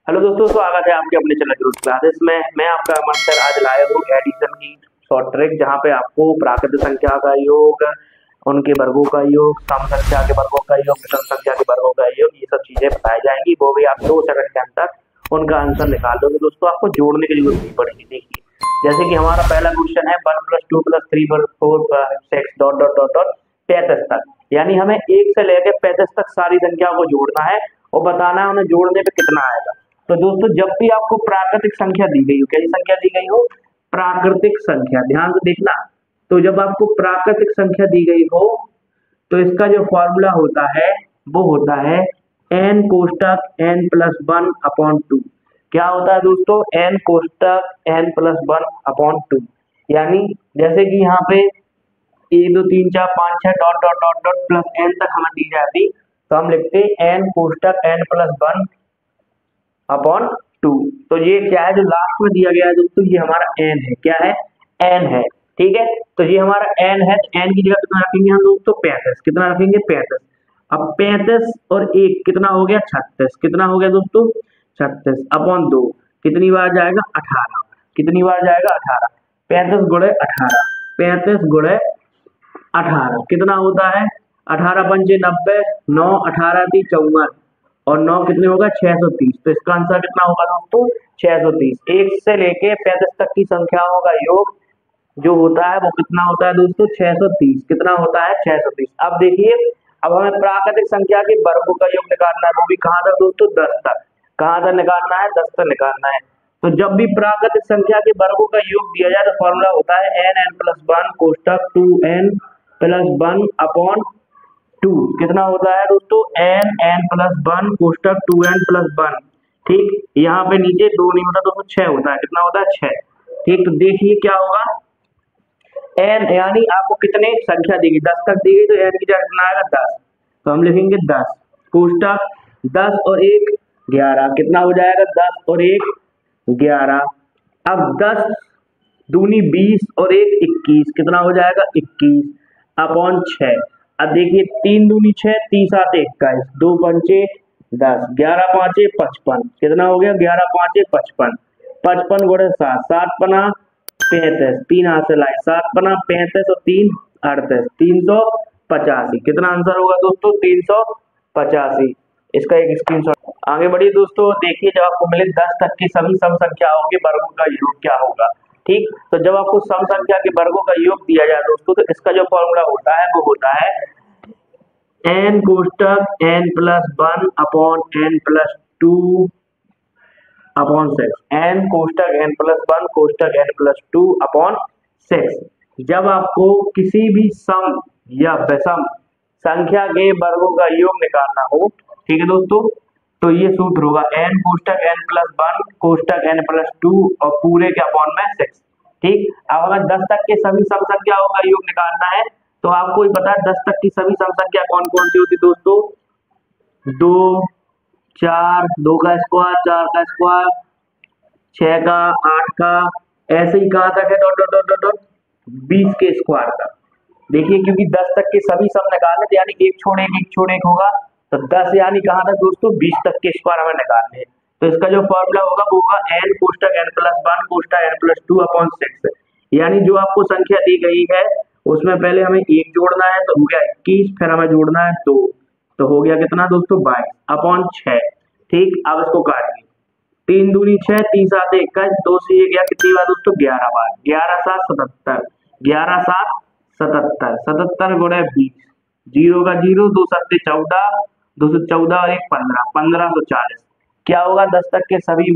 Hello दोस्तों, स्वागत है आपके अपने चैनल ग्रुप क्लासेस में। मैं आपका अमन सर आज लाया हूँ एडिशन की शॉर्ट ट्रिक, जहाँ पे आपको प्राकृत संख्या का योग, उनके वर्गों का योग, सम संख्या के वर्गों का योग, विषम संख्या के वर्गों का योग, ये सब चीजें बताई जाएंगी। वो भी आप 2 सेकंड के अंदर उनका आंसर निकाल दोगे। दोस्तों आपको जोड़ने की जरूरत नहीं पड़ेगी। देखिए, जैसे कि हमारा पहला क्वेश्चन है 1 + 2 + 3 + 4 + 6 डॉट डॉट डॉट डॉट 35 तक, यानी हमें 1 से लेकर 35 तक सारी संख्या को जोड़ना है और बताना है उन्हें जोड़ने पे कितना आएगा। तो दोस्तों जब भी आपको प्राकृतिक संख्या दी गई हो, कैसी संख्या दी गई हो? प्राकृतिक संख्या, ध्यान से देखना। तो जब आपको प्राकृतिक संख्या दी गई हो तो इसका जो फॉर्मूला होता है वो होता है n कोष्टक n + 1 अपॉन 2। क्या होता है दोस्तों? n कोष्टक n + 1 अपॉन 2, यानी जैसे कि यहाँ पे 1 2 3 4 5 6 dot dot dot dot plus n तक हमें दी जाती, तो हम लिखते हैं n कोष्टक n + 1 अपॉन 2। तो ये क्या है जो लास्ट में दिया गया है दोस्तों? ये हमारा n है। क्या है? n है। ठीक है, तो ये हमारा n है। तो n की जगह कितना रखेंगे हम दोस्तों? 35। कितना रखेंगे? 35। अब 35 और 1 कितना हो गया? 36। कितना हो गया दोस्तों? 36 अपॉन 2 कितनी बार जाएगा? 18। कितनी बार जाएगा? 18। 35 गुणे 18, 35 गुणे 18 कितना होता है? 18 पंचे 90, 9 18 × 3 = 54 और 9 कितने होगा? 630। तो इसका आंसर कितना होगा दोस्तों? 630। 1 से लेके 35 तक की संख्याओं का योग जो होता है वो कितना होता है दोस्तों? 630। कितना होता है? 630। अब देखिए, अब हमें प्राकृतिक संख्या के वर्गों का योग निकालना है, वो भी कहाँ तक दोस्तों? 10 तक। कहाँ तक निकालना है? 10 तक निकालना है। तो जब भी प्राकृतिक संख्या के वर्गों का योग दिया जाए तो फॉर्मूला होता है n + 1 कोष्टक 2n + 1 अपॉन 2। कितना होता है दोस्तों? n + 1 कोष्टक 2n + 1। ठीक, यहाँ पे नीचे 2 नहीं होता दोस्तों, 6 होता है। कितना होता है? 6। ठीक, तो देखिए क्या होगा। n यानी आपको कितने संख्या दी गई? 10 तक दी गई, तो n की जगह कितना आएगा? 10। तो हम लिखेंगे 10 कोष्टक 10 और 1 11। कितना हो जाएगा? 10 और 1 11। अब 10 दूनी 20 और 1 21। कितना हो जाएगा? 21 अपॉन 6। अब देखिए 3 दूनी 6, 3 7 21, 2 पंचे 10, 11 पाँचे 55। कितना हो गया? 11 पाँचे 55। 55 गुणे 7, 7 पना 35, 3 हाथ से लाए, 7 पना 35 और 3 38, 385। कितना आंसर होगा दोस्तों? 385। इसका एक स्क्रीनशॉट। आगे बढ़िए दोस्तों, देखिए जब आपको मिले 10 तक की सभी सम संख्याओं के वर्गों का योग क्या होगा। ठीक, तो जब आपको सम संख्या के वर्गों का योग दिया जाए दोस्तों, तो इसका जो फॉर्मूला होता है वो होता है n कोष्टक n + 1 upon n + 2 upon 6। n कोष्टक n + 1 कोष्टक n + 2 upon 6। जब आपको किसी भी सम या विषम संख्या के वर्गों का योग निकालना हो, ठीक है दोस्तों, तो ये सूत्र होगा n कोष्टक n + 1 कोष्टक n + 2 और पूरे के अपॉन में 6। ठीक, अब हमें 10 तक के सभी सम संख्याओं का योग निकालना है, तो आपको ही पता है 10 तक की सभी सम संख्या कौन कौन सी होती दोस्तों? 2 4, 2 का स्क्वायर, 4 का स्क्वायर, 6 का, 8 का, ऐसे ही कहाँ तक है? Dot dot dot dot dot 20 के स्क्वायर तक। देखिए, क्योंकि 10 तक के सभी सम निकालने थे, यानी एक छोड़ एक होगा, तो 10 यानी कहाँ तक दोस्तों? 20 तक के स्क्वायर हमें निकालने हैं। तो इसका जो फॉर्मूला होगा वो होगा n कोष्टक n + 1 कोष्टक n + 2 अपॉन 6। यानी जो आपको संख्या दी गई है उसमें पहले हमें 1 जोड़ना है, तो हो गया 21, फिर हमें जोड़ना है 2, तो हो गया कितना दोस्तों? 22 अपॉन 6। ठीक, अब इसको काटिए। 3 दूनी 6, 3 7 21, 2 से ये गया कितनी बार दोस्तों? 11 बार। 11 7 77, 11 7 77, 77 गुणे 20, 0 का 0, 2 7 14, 214 और 1 15, 1540। क्या होगा? 10 तक के सभी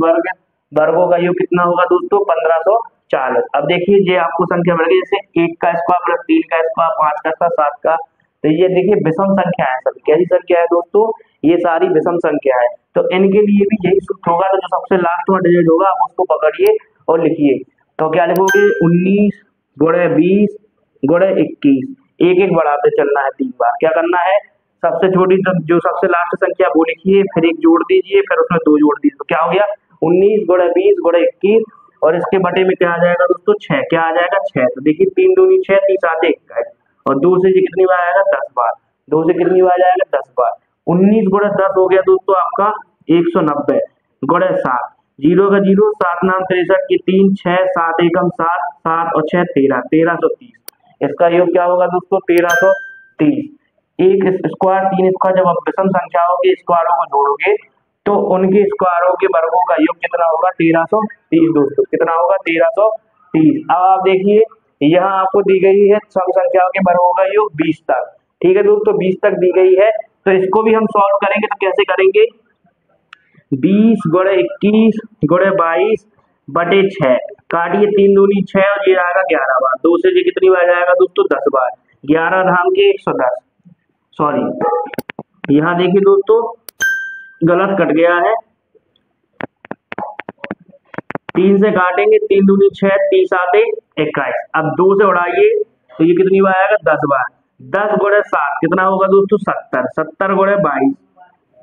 वर्गों का योग कितना होगा दोस्तों? 1540। अब देखिए, ये आपको संख्या मिल गई, जैसे 1 का स्क्वायर प्लस 3 का स्क्वायर, 5 का स्क्वायर, 7 का। तो ये देखिए विषम संख्या है सभी। कैसी संख्या है दोस्तों? ये सारी विषम संख्या है। तो इनके लिए भी यही सूत्र होगा। तो जो सबसे लास्ट में डिजिट होगा आप उसको पकड़िए और लिखिए। तो क्या लिखोगे? 19 गुणे 20 गुणे 21। एक एक बढ़ाते चलना है 3 बार। क्या करना है? सबसे छोटी जो सबसे लास्ट संख्या वो लिखिए, फिर एक जोड़ दीजिए, फिर उसमें 2 जोड़ दीजिए। तो क्या हो गया? 19 गुणे 20 गुणे 21 और इसके बटे में क्या आ जाएगा दोस्तों? 6। क्या आ जाएगा? 6। तो देखिए 3 दूनी 6, 3 7 21 और 2 से ये कितनी बार आएगा? 10 बार। 2 से कितनी बार जाएगा? 10 बार। 19 गुणे 10 हो गया दोस्तों आपका 190। गुणे 7, 0 का 0, 7 नाम 63 की 3, 6 7 एकम 7, 7 और 6 13, 1330। इसका योग क्या होगा दोस्तों? 1330। एक स्क्वायर 3 स्क्वायर, जब आप विषम संख्याओं के स्क्वायरों को जोड़ोगे तो उनके स्क्वायरों के वर्गों का योग कितना होगा? 1330 दोस्तों। कितना होगा? 1330। अब आप देखिए यहाँ आपको दी गई है सम संख्याओं के वर्गों का योग 20 तक। ठीक है दोस्तों, 20 तक दी गई है, तो इसको भी हम सॉल्व करेंगे। तो कैसे करेंगे? 20 गुणे 21 गुणे 22 बटे 6, काटिए 3 दूनी 6 और ये आएगा 11 बार। 2 से ये कितनी बार जाएगा दोस्तों? 10 बार। 11 धाम के 110, सॉरी यहाँ देखिए दोस्तों गलत कट गया है, 3 से काटेंगे, 3 दूनी 6, 30 आते 21। अब 2 से उड़ाइए तो ये कितनी बार आएगा? 10 बार। 10 गुणे 7 कितना होगा दोस्तों? 70। 70 गुणे 22,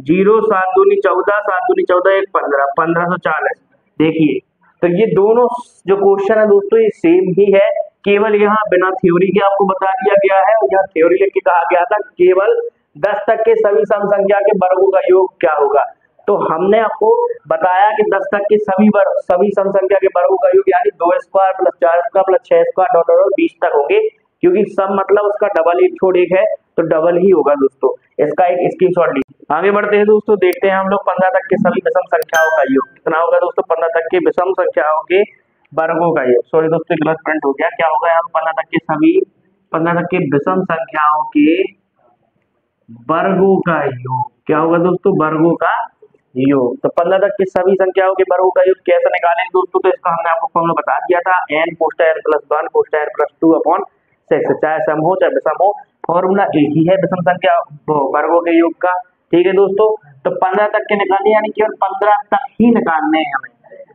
0 7 दूनी 14, 7 दूनी 14 1 15, 1540। देखिए तो ये दोनों जो क्वेश्चन है दोस्तों ये सेम ही है, केवल यहाँ बिना थ्योरी के आपको बता दिया गया है और यहाँ थ्योरी लिख के कहा गया था केवल 10 तक के सभी सम संख्या के वर्गों का योग क्या होगा। तो हमने आपको बताया कि 10 तक के सभी सम संख्या के वर्गों का योग यानी 2 square plus 4 square plus 6 square dot dot 20 तक होंगे, क्योंकि सम मतलब उसका डबल एक छोड़ एक है तो डबल ही होगा दोस्तों। इसका एक स्क्रीनशॉट लीजिए। आगे बढ़ते हैं दोस्तों, देखते हैं हम लोग 15 तक के सभी विषम संख्याओं का योग कितना होगा दोस्तों? 15 तक के विषम संख्याओं के वर्गों का योग, सॉरी दोस्तों गलत प्रिंट हो गया। क्या होगा यहाँ 15 तक के विषम संख्याओं के वर्गों का योग क्या होगा दोस्तों? वर्गों का योग। तो 15 तक की सभी संख्याओं के वर्गों का योग कैसे निकालें दोस्तों? तो इसका हमने आपको फॉर्मूला बता दिया था, n कोष्ठक n प्लस 1 कोष्ठक n प्लस 2 अपॉन 6। चाहे सम हो चाहे विषम हो, फॉर्मूला एक ही है विषम संख्या वर्गों के योग का। ठीक है दोस्तों, तो 15 तक के निकालने यानी केवल 15 तक ही निकालने हैं हमें,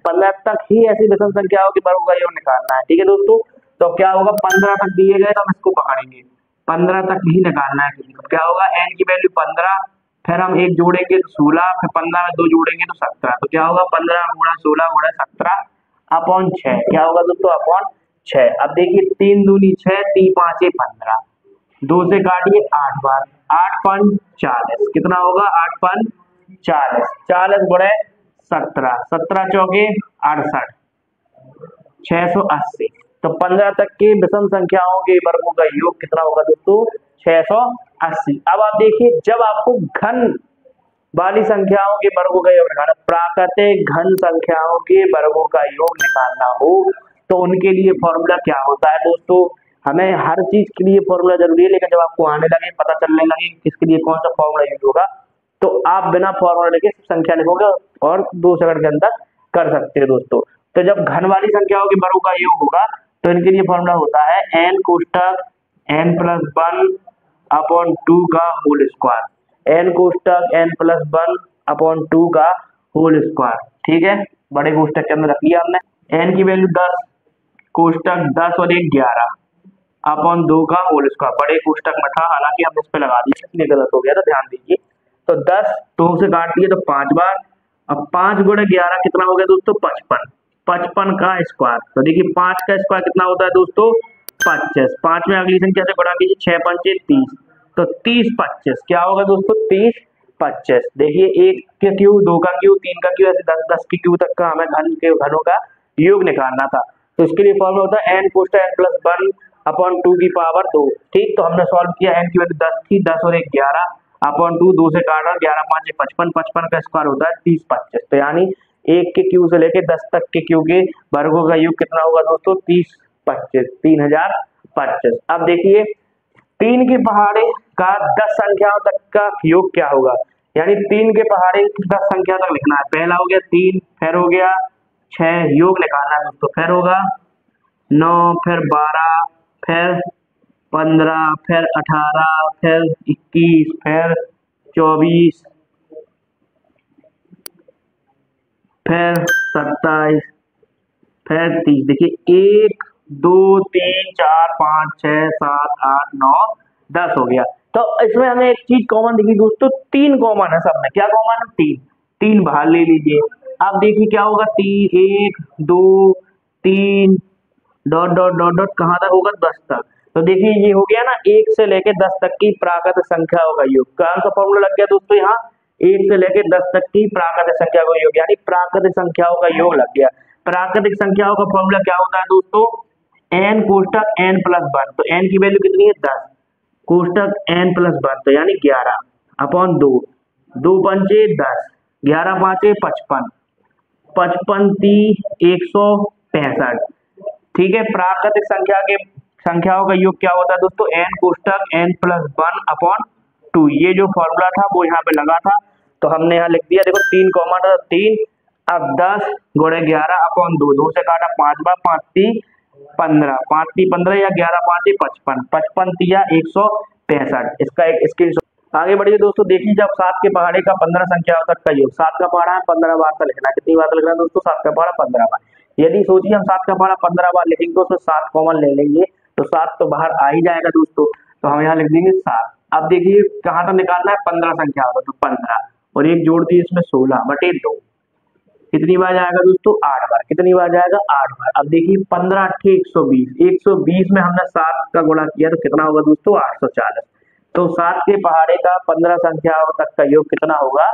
15 तक ही ऐसी विषम संख्याओं के वर्गों का योग निकालना है। ठीक है दोस्तों, तो क्या होगा? 15 तक दिए गए तो हम इसको पकड़ेंगे, 15 तक ही निकालना है। क्या होगा? n की वैल्यू 15, फिर हम एक जोड़ेंगे तो 16, फिर 15 में 2 जोड़ेंगे तो 17। तो क्या होगा? 15 गुणा 16 गुणा 17 अपॉन 6। क्या होगा दोस्तों? अपॉन 6। अब देखिए 3 दूनी 6, 3 5 15, 2 से काटिए 8 बार, 8 5 40। कितना होगा? 8 5 40, 40 गुणे 17, 17 चौके 68, 680। तो 15 तक के विषम संख्याओं के वर्गों का योग कितना होगा दोस्तों? 680। अब आप देखिए जब आपको घन वाली संख्याओं के वर्गों का योग निकालना, प्राकृतिक घन संख्याओं के वर्गों का योग निकालना हो तो उनके लिए फॉर्मूला क्या होता है दोस्तों? हमें हर चीज के लिए फॉर्मूला जरूरी है, लेकिन जब आपको आने लगे पता चलने लगे किसके लिए कौन सा फॉर्मूला यूज होगा तो आप बिना फॉर्मूला लेके संख्या लिखोगे और 2 सेकंड के अंदर कर सकते हो दोस्तों। तो जब घन वाली संख्याओं के वर्गों का योग होगा तो इनके लिए फॉर्मूला होता है n कोष्ठक n प्लस 1 अपॉन 2 का होल स्क्वायर, n कोष्ठक n प्लस 1 अपॉन 2 का होल स्क्वायर। ठीक है, बड़े कोष्ठक के अंदर रख लिया हमने। n की वैल्यू 10 कोष्ठक 10 और 1 11 अपॉन 2 का होल स्क्वायर, बड़े कोष्ठक में था, हालांकि हमने इस पे लगा दिया इसलिए गलत हो गया था, ध्यान दीजिए। तो 10 2 से काट दिए तो 5 बार, अब 5 गुणे 11 कितना हो गया दोस्तों? 55, 55 का स्क्वायर। तो देखिए 5 का स्क्वायर कितना होता है दोस्तों? 25। 5 में अगली संख्या से गुणा कीजिए, 6 5 30, तो 30 25 क्या होगा दोस्तों? 30 25। देखिए 1 के क्यू, 2 का क्यू, 3 का क्यू, ऐसे 10 10 की क्यू तक का हमें घनों का योग निकालना था। तो इसके लिए फॉर्मूला होता है n कोष्ठक n प्लस 1 अपॉन 2 की पावर 2। ठीक, तो हमने सॉल्व किया, n की वैल्यू 10 थी, 10 और 1 11 अपॉन 2, 2 से काटा, 11 5 55, 55 का स्क्वायर होता है 30 25। तो यानी 1 के क्यू से लेके 10 तक के क्यू के वर्गों का योग कितना होगा दोस्तों? 30 25, 3025। अब देखिए 3 के पहाड़े का 10 संख्याओं तक का योग क्या होगा? यानी 3 के पहाड़े 10 संख्या तक लिखना है। पहला हो गया 3, फिर हो गया 6, योग निकालना है दोस्तों, फिर होगा 9, फिर 12, फिर 15, फिर 18, फिर 21, फिर 24, फिर 27, फिर 30। देखिए 1 2 3 4 5 6 7 8 9 10 हो गया। तो इसमें हमें एक चीज कॉमन दिखी दोस्तों, 3 कॉमन है सब में। क्या कॉमन है? 3, 3 बाहर ले लीजिए। अब देखिए क्या होगा? 3 1 2 3 डॉट डॉट डॉट डॉट कहाँ तक होगा? 10 तक। तो देखिए ये हो गया ना 1 से लेके 10 तक की प्राकृत संख्याओं का योग। कौन सा फॉर्मूला लग गया दोस्तों? यहाँ 1 से लेके 10 तक की प्राकृतिक संख्या का योग, यानी प्राकृतिक संख्याओं का योग लग गया। प्राकृतिक संख्याओं का फॉर्मूला क्या होता है दोस्तों, n कोष्टक n प्लस 1, तो n की वैल्यू कितनी है 10, कोष्टक n प्लस 1 तो यानी 11 अपॉन 2, 2 पंचे 10, 11 पांचे 55, 55 ती 165। ठीक है, प्राकृतिक संख्याओं का योग क्या होता है दोस्तों, n कोष्टक n प्लस 1 अपॉन 2। ये जो फॉर्मूला था वो यहाँ पे लगा था, तो हमने यहाँ लिख दिया, देखो 3 कॉमन था 3, अब 10 गुणे 11 अपॉन 2, 2 से काटा 5 बार, 5 ती 15, 5 ती 15 या 11 5 55, 55 तिया 165। इसका एक स्क्रीनशॉट। आगे बढ़िए दोस्तों, देखिए जब 7 के पहाड़े का 15 संख्याओं तक का योग, 7 का पहाड़ा है 15 बार का लिखना, कितनी बार लिखना है दोस्तों, 7 का पहाड़ा 15 बार। यदि सोचिए हम 7 का पहाड़ा 15 बार लिखेंगे तो उसमें 7 कॉमन ले लेंगे, तो 7 तो बाहर आ ही जाएगा दोस्तों, तो हम यहाँ लिख देंगे 7। अब देखिए कहाँ तक निकालना है, 15 संख्या होगा तो 15 और एक जोड़ दी इसमें 16 बटे 2, कितनी बार जाएगा दोस्तों, 8 बार। कितनी बार जाएगा, 8 बार। अब देखिए 15 8 120, 120 में हमने 7 का गुणा किया तो कितना होगा दोस्तों, 840। तो 7 के पहाड़े का 15 संख्याओं तक का योग कितना होगा,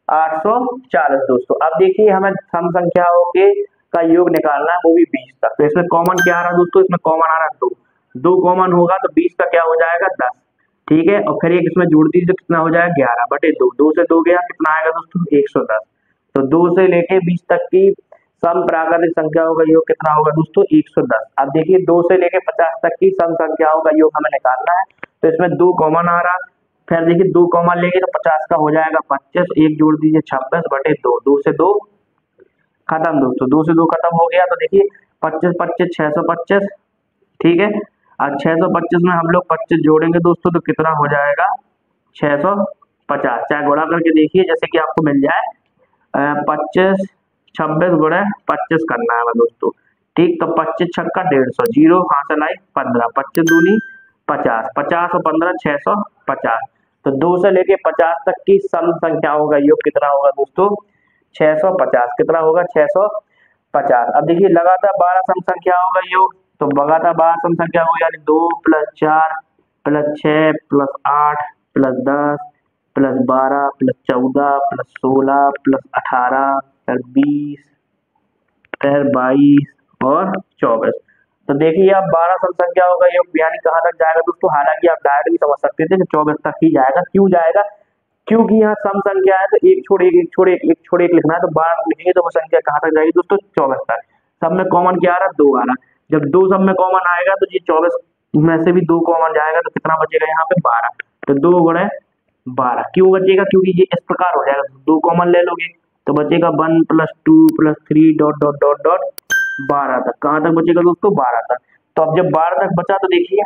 840 दोस्तों। अब देखिए हमें सम संख्याओं के का योग निकालना है, वो भी 20 तक। तो इसमें कॉमन क्या आ रहा है दोस्तों, इसमें कॉमन आ रहा है 2, 2 कॉमन होगा तो 20 का क्या हो जाएगा 10। ठीक है, और फिर एक इसमें जोड़ दीजिए, कितना हो जाएगा 11 बटे 2, 2 से 2 गया, कितना आएगा दोस्तों 110। तो 2 से लेके 20 तक की सम प्राकृतिक संख्याओं का योग कितना होगा दोस्तों, 110। अब देखिए 2 से लेके 50 तक की सम संख्याओं का योग हमें निकालना है, तो इसमें 2 कॉमन आ रहा, फिर देखिए 2 कॉमन लेंगे तो 50 का हो जाएगा 25, एक जोड़ दीजिए 26 बटे 2, 2 से 2 खत्म दोस्तों, 2 से 2 खत्म हो गया। तो देखिए 25 25 625। ठीक है, अब 625 में हम लोग 25 जोड़ेंगे दोस्तों तो कितना हो जाएगा 650। चाहे गुणा करके देखिए जैसे कि आपको मिल जाए, 25 26 गुणे 25 करना है दोस्तों। ठीक, तो 25 छक्का 150, जीरो हासिल आई 15, 25 दूनी 50, 50 और 15 650। तो 2 से लेके 50 तक की सम संख्याओं का योग कितना होगा दोस्तों, 650। कितना होगा 650। अब देखिए लगातार 12 सम संख्याओं का योग, तो लगातार 12 सम संख्या हो, यानी 2 + 4 + 6 + 8 + 10 + 12 + 14 + 16 + 18 फिर 20 फिर 22 और 24। तो देखिए अब 12 सम संख्याओं का योग यानी कहाँ तक जाएगा दोस्तों, हालांकि आप डायरेक्ट भी समझ सकते थे कि 24 तक ही जाएगा। क्यों जाएगा, क्योंकि यहाँ सम संख्या है तो एक छोड़ एक, एक छोड़ एक, एक छोड़ एक लिखना है, तो 12 लिखेंगे तो वो संख्या कहाँ तक जाएगी दोस्तों, 24 तक। सब में कॉमन क्या आ रहा, 2 आ रहा। जब 2 सब में कॉमन आएगा तो ये 24 में से भी 2 कॉमन जाएगा तो कितना बचेगा यहाँ पे 12। तो 2 गुणे 12 क्यों बचेगा, क्योंकि ये इस प्रकार हो जाएगा, 2 कॉमन ले लोगे तो बचेगा 1 + 2 + 3 डॉट डॉट डॉट डॉट 12 तक। कहाँ तक बचेगा दोस्तों, 12 तक। तो अब जब 12 तक बचा तो देखिए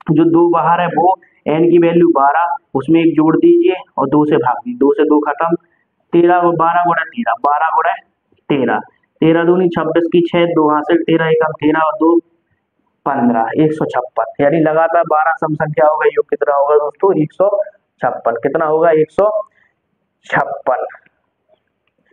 जो 2 बाहर है वो n की वैल्यू 12, उसमें एक जोड़ दीजिए और 2 से भाग दीजिए, 2 से 2 खत्म, 13 को 12 गुणे 13, 12 गुणे 13, 13 दूनी 26 की 6, 2 हासिल, 13 एकम 13 और 2 15, 156। यानी लगातार 12 सम संख्याओं का योग कितना होगा दोस्तों, 156। कितना होगा 156।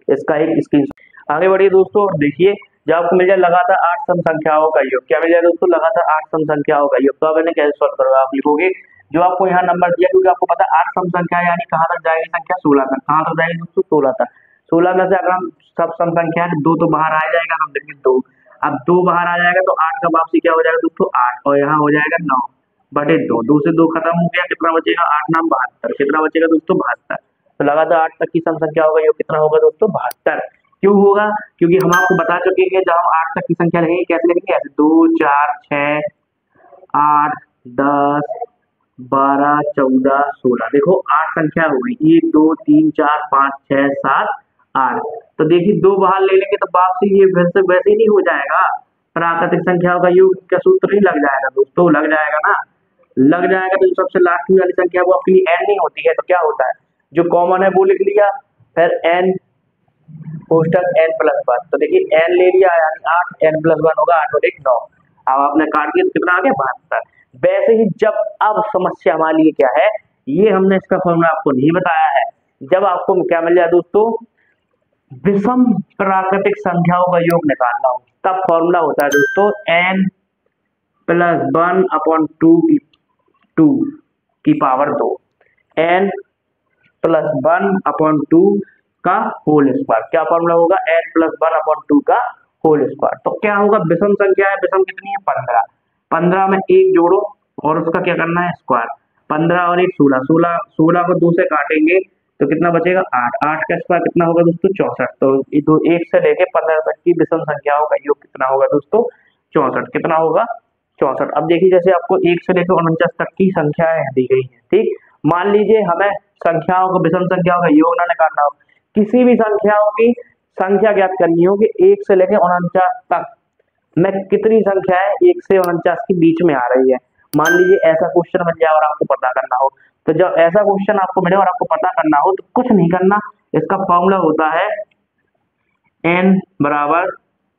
इसका एक स्क्रीन। आगे बढ़िए दोस्तों, और देखिए जब आपको मिल जाए लगातार 8 सम संख्याओं का योग, क्या मिल जाए दोस्तों, लगातार 8 सम संख्याओं का योग, तो आप इन्हें कैसे सॉल्व करोगे, आप लिखोगे जो आपको यहाँ नंबर दिया, क्योंकि आपको पता है 8 सम संख्या यानी कहाँ तक जाएगी संख्या, 16 तक। कहाँ तक जाएगी दोस्तों, 16 तक। 16 में से अगर हम सब सम संख्या है 2 तो बाहर आ जाएगा, हम देखेंगे 2। अब 2 बाहर आ जाएगा तो 8 का वापसी क्या हो जाएगा दोस्तों, 8 और यहाँ हो जाएगा 9 बटे 2, 2 से 2 खत्म हो गया, कितना बचेगा 8 9 72, कितना बचेगा दोस्तों 72। तो लगातार 8 तक की सम संख्याओं का योग कितना होगा दोस्तों, 72। क्यों होगा, क्योंकि हम आपको बता चुके हैं जब हम 8 तक की संख्या लिखेंगे कैसे लिखेंगे, ऐसे 2 4 6 8 10 12 14 16। देखो 8 संख्या हो गई, 1 2 3 4 5 6 7 8। तो देखिए 2 बाहर ले लेंगे तो वापसी ये वैसे वैसे ही नहीं हो जाएगा, प्राकृतिक संख्याओं का योग का सूत्र ही लग जाएगा दोस्तों, लग जाएगा ना, लग जाएगा। तो जो सबसे लास्ट वाली संख्या वो अपनी n नहीं होती है, तो क्या होता है, जो कॉमन है वो लिख लिया, फिर n कोष्टक n + 1। तो देखिए n ले लिया यानी 8, n + 1 होगा 8 और 1 9। अब आपने काट दिया तो कितना आ गया 72। वैसे ही जब अब समस्या हमारे लिए क्या है, ये हमने इसका फॉर्मूला आपको नहीं बताया है। जब आपको क्या मिल जाए दोस्तों, विषम प्राकृतिक संख्याओं का योग निकालना हो, तब फॉर्मूला होता है दोस्तों n + 1/2 की 2 की पावर 2, n प्लस 1/2 का होल स्क्वायर। क्या फॉर्मूला होगा? n प्लस 1/2 का होल स्क्वायर। तो क्या होगा? विषम संख्या है, विषम कितनी है? 15। 15 में एक जोड़ो और उसका क्या करना है? स्क्वायर। 15 और 1 16, 16 को 2 से काटेंगे तो कितना बचेगा? 8। 8 का स्क्वायर कितना होगा दोस्तों? 64। तो ये दो 1 से लेके 15 तक की विषम संख्याओं का योग कितना होगा दोस्तों? 64। कितना होगा? 64। अब देखिए जैसे आपको 1 से लेकर 49 तक की संख्याएं दी गई है, ठीक। मान लीजिए हमें संख्याओं को, विषम संख्याओं का योग ना निकालना हो, किसी भी संख्याओं की संख्या ज्ञात करनी हो कि 1 से लेकर 49 तक में कितनी संख्याएं 1 से 49 के बीच में आ रही है। मान लीजिए ऐसा क्वेश्चन बन जाए और आपको पता करना हो, तो जब ऐसा क्वेश्चन आपको मिले और आपको पता करना हो तो कुछ नहीं करना, इसका फॉर्मूला होता है n बराबर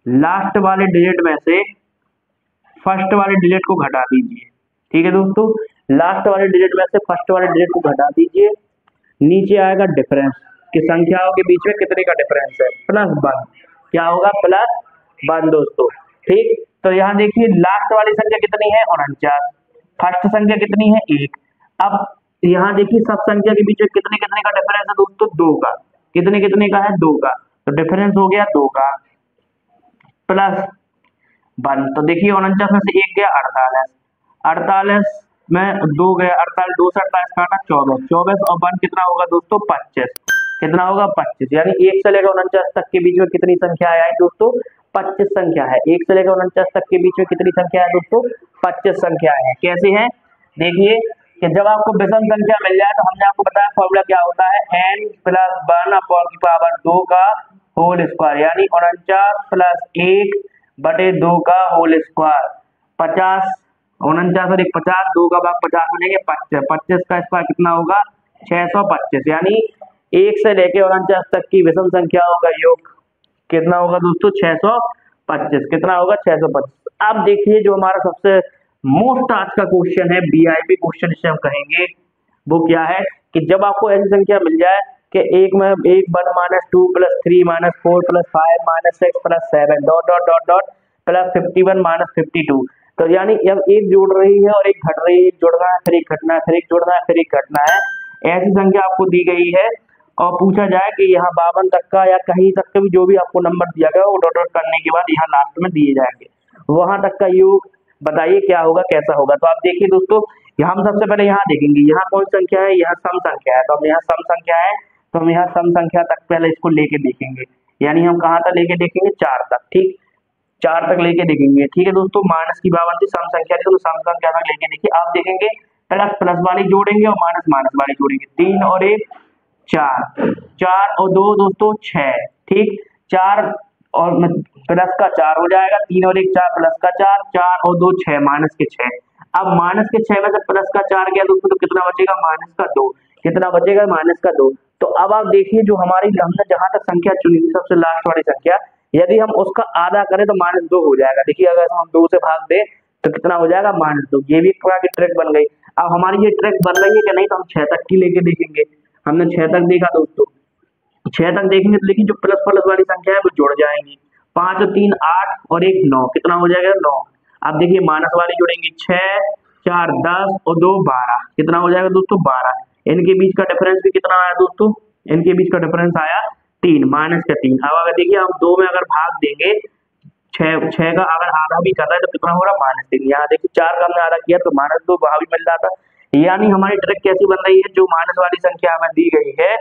लास्ट वाले डिजिट में से फर्स्ट वाले डिजिट को घटा दीजिए। ठीक है दोस्तों, लास्ट वाले डिजिट में से फर्स्ट वाले डिजिट को घटा दीजिए, नीचे आएगा डिफरेंस कि संख्याओं के बीच में कितने का डिफरेंस है, +1। क्या होगा? +1 दोस्तों, ठीक। तो यहाँ देखिए लास्ट वाली संख्या कितनी है? 49। फर्स्ट संख्या कितनी है? 1। अब यहाँ देखिए सब संख्या के बीच में कितने कितने का डिफरेंस है दोस्तों? 2 का। कितने कितने का है? 2 का। तो डिफरेंस हो गया 2 का +1। तो देखिए 49 में से 1 गया 48। 48 में 2 गया, 48 2 से 48 काटा 24। 24 और 1 कितना होगा दोस्तों? 25। कितना होगा? 25। यानी 1 से लेकर 49 तक के बीच में कितनी संख्या आई दोस्तों? 25 संख्या है। 1 से लेकर 49 तक के बीच में कितनी संख्या है दोस्तों? 25 संख्या है। कैसे है? देखिए कि जब आपको विषम संख्या मिल जाए तो हमने आपको बताया फॉर्मूला क्या होता है, n प्लस 1/2 का होल स्क्वायर, यानी 49 प्लस 1/2 का होल स्क्वायर। 50, 49 और 1 50, 2 का भाग 50 बनेंगे 25। 25 का स्क्वायर कितना होगा? 625। यानी 1 से लेके 49 तक की विषम संख्याओं का योग कितना होगा दोस्तों? 625। कितना होगा? 625। अब देखिए जो हमारा सबसे मोस्ट आज का क्वेश्चन है, वीआईपी क्वेश्चन इसे हम कहेंगे, वो क्या है कि जब आपको ऐसी संख्या मिल जाए कि 1 में 1 1 -2 + 3 - 4 + 5 - 6 + 7 डॉट डॉट डॉट डॉट +51 - 52। तो यानी अब एक जुड़ रही है और एक घट रही है, जुड़ना है फिर एक घटना है, फिर एक जुड़ना है फिर एक घटना है, ऐसी संख्या आपको दी गई है और पूछा जाए कि यहाँ 52 तक का या कहीं तक का भी जो भी आपको नंबर दिया गया वो डॉट डॉट करने के बाद यहाँ लास्ट में दिए जाएंगे, वहां तक का योग बताइए क्या होगा, कैसा होगा। तो आप देखिए दोस्तों, हम सबसे पहले यहाँ देखेंगे, यहाँ कौन संख्या है? यहाँ सम संख्या है। तो हम यहाँ सम संख्या है तो हम यहाँ सम संख्या तक पहले इसको लेके देखेंगे, यानी हम कहाँ तक लेके देखेंगे? 4 तक, ठीक। 4 तक लेके देखेंगे, ठीक है दोस्तों। माइनस की 52 थी, सम संख्या थी, तो सम संख्या तक लेके देखिए। आप देखेंगे प्लस प्लस वाली जोड़ेंगे और माइनस माइनस वाली जोड़ेंगे। 3 और 1 4, 4 और 2 दोस्तों 6, ठीक। 4 और प्लस का 4 हो जाएगा, 3 और 1 4 प्लस का 4, 4 और 2 6, माइनस के 6। अब माइनस के 6 में से प्लस का 4 गया दोस्तों, तो कितना बचेगा? माइनस का 2। कितना बचेगा? माइनस का 2। तो अब आप देखिए जो हमारी हमने जहां तक संख्या चुनी थी सबसे लास्ट वाली संख्या, यदि हम उसका आधा करें तो -2 हो जाएगा। देखिए अगर हम 2 से भाग दें तो कितना हो जाएगा? -2। ये भी एक प्रकार की ट्रिक बन गई। अब हमारी ये ट्रिक बन रही है कि नहीं, तो हम 6 तक की लेके देखेंगे। हमने 6 तक देखा दोस्तों, 6 तक देखेंगे तो देखिए जो प्लस प्लस वाली संख्या है वो जुड़ जाएंगी। 5 और 3 8 और 1 9, कितना हो जाएगा? 9। अब देखिए माइनस वाली जुड़ेंगे, 6 4 10 और 2 12, कितना हो जाएगा दोस्तों? 12। इनके बीच का डिफरेंस भी कितना आया दोस्तों? इनके बीच का डिफरेंस आया 3, माइनस का 3। अब अगर देखिए हम 2 में अगर भाग देंगे, 6 का अगर आधा भी कर रहा है तो कितना हो रहा है? -3। यहाँ देखिए 4 का हमने आधा किया तो -2 वहां भी मिल रहा था। यानी हमारी ट्रिक कैसी बन रही है, जो माइनस वाली संख्या हमें दी गई है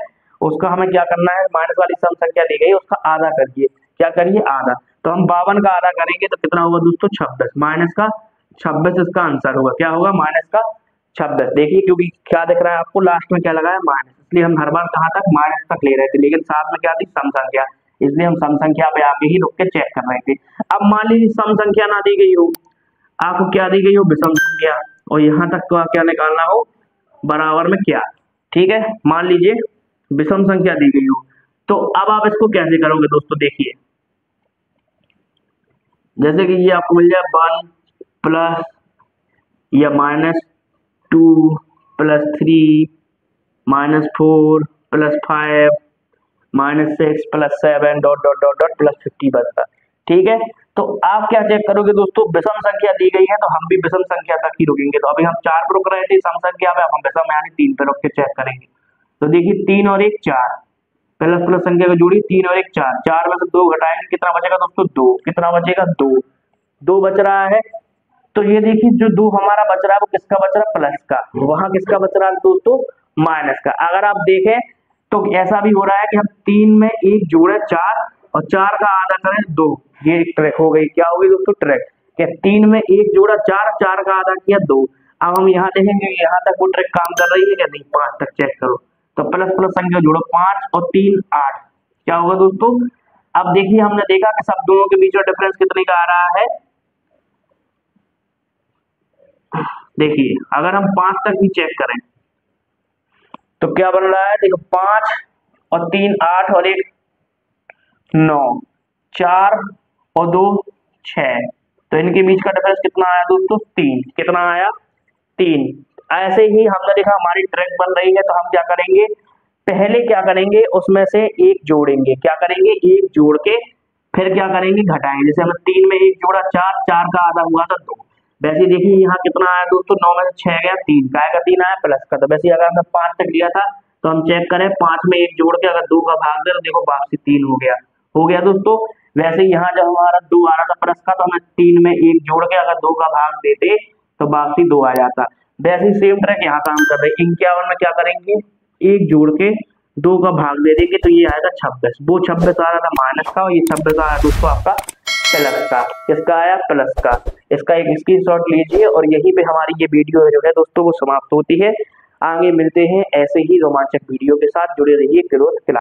उसका हमें क्या करना है? माइनस वाली सम संख्या दी गई उसका आधा करिए। क्या करिए? आधा। तो हम 52 का आधा करेंगे तो कितना होगा दोस्तों? 26, माइनस का 26 इसका आंसर होगा। क्या होगा? माइनस का 26। देखिए क्योंकि क्या दिख रहा है आपको, लास्ट में क्या लगा है? माइनस, इसलिए हम हर बार कहाँ तक? माइनस तक ले रहे थे, लेकिन साथ में क्या थी? सम संख्या, इसलिए हम सम संख्या पे आके ही रुक के चेक कर रहे थे। अब मान लीजिए सम संख्या ना दी गई हो, आपको क्या दी गई हो? विषम संख्या, और यहाँ तक का क्या निकालना हो? बराबर में क्या, ठीक है। मान लीजिए विषम संख्या दी गई हो, तो अब आप इसको कैसे करोगे दोस्तों? देखिए जैसे कि ये आपको मिल जाए 1 प्लस या -2 + 3 -4 + 5 -6 + 7 डॉट डॉट डॉट डॉट +50 बनता, ठीक है। तो आप क्या चेक करोगे दोस्तों? विषम संख्या दी गई है तो हम भी विषम संख्या तक ही रुकेंगे। तो अभी हम 4 पे रुक रहे थे सम संख्या में, अब हम विषम यानी 3 पे रुक के चेक करेंगे। तो देखिए 3 और 1 4, प्लस प्लस संख्या को जोड़ी 3 और 1 4, 4 में से 2 घटाएंगे कितना बचेगा दोस्तों 2, कितना बचेगा 2, 2 बच रहा है। तो ये देखिए जो 2 हमारा बच रहा है वो किसका बच रहा है, प्लस का, वहां किसका बच रहा है दोस्तों, माइनस का। अगर आप देखें तो ऐसा भी हो रहा है कि हम 3 में 1 जोड़े 4 और 4 का आधा करें 2, ये एक ट्रिक हो गई, क्या हो गई दोस्तों ट्रिक, कि 3 में 1 जोड़ा 4, 4 का आधा किया 2। अब हम यहाँ देखेंगे यहाँ तक वो ट्रिक काम कर रही है क्या, नहीं, 5 तक चेक करो। तो प्लस प्लस संख्या जोड़ो 5 और 3 8, क्या होगा दोस्तों। अब देखिए हमने देखा कि सब दोनों के बीच में डिफरेंस कितने का आ रहा है। देखिए अगर हम 5 तक भी चेक करें तो क्या बन रहा है, देखो 5 और 3 8 और 1 9, 4 और 2 6, तो इनके बीच का डिफरेंस कितना आया दोस्तों 3, कितना आया 3। ऐसे ही हमने देखा हमारी ट्रैक बन रही है, तो हम क्या करेंगे, पहले क्या करेंगे उसमें से एक जोड़ेंगे, क्या करेंगे एक जोड़ के फिर क्या करेंगे घटाएंगे। जैसे हमने 3 में 1 जोड़ा 4, 4 का आधा हुआ था 2। वैसे देखिए यहाँ कितना आया दोस्तों, 9 में से 6 गया 3, काय का 3 आया प्लस का। तो वैसे अगर हमने 5 तक लिया था तो हम चेक करें 5 में 1 जोड़ के अगर 2 का भाग दे तो देखो वापसी 3 हो गया दोस्तों। वैसे यहाँ जब हमारा 2 आ रहा था प्लस का तो हमें 3 में 1 जोड़ के अगर 2 का भाग देते तो वापसी 2 आ जाता। वैसे सेम ट्रैक यहाँ काम कर रहे हैं। 51 में क्या करेंगे, 1 जोड़ के 2 का भाग दे देंगे तो ये आएगा 26, वो 26 आ रहा था माइनस का और ये 26 आ रहा दोस्तों आपका प्लस का। इसका आया प्लस का। इसका एक स्क्रीनशॉट लीजिए और यहीं पे हमारी ये वीडियो जो है दोस्तों वो समाप्त होती है। आगे मिलते हैं ऐसे ही रोमांचक वीडियो के साथ, जुड़े रहिए ग्रोथ क्लास।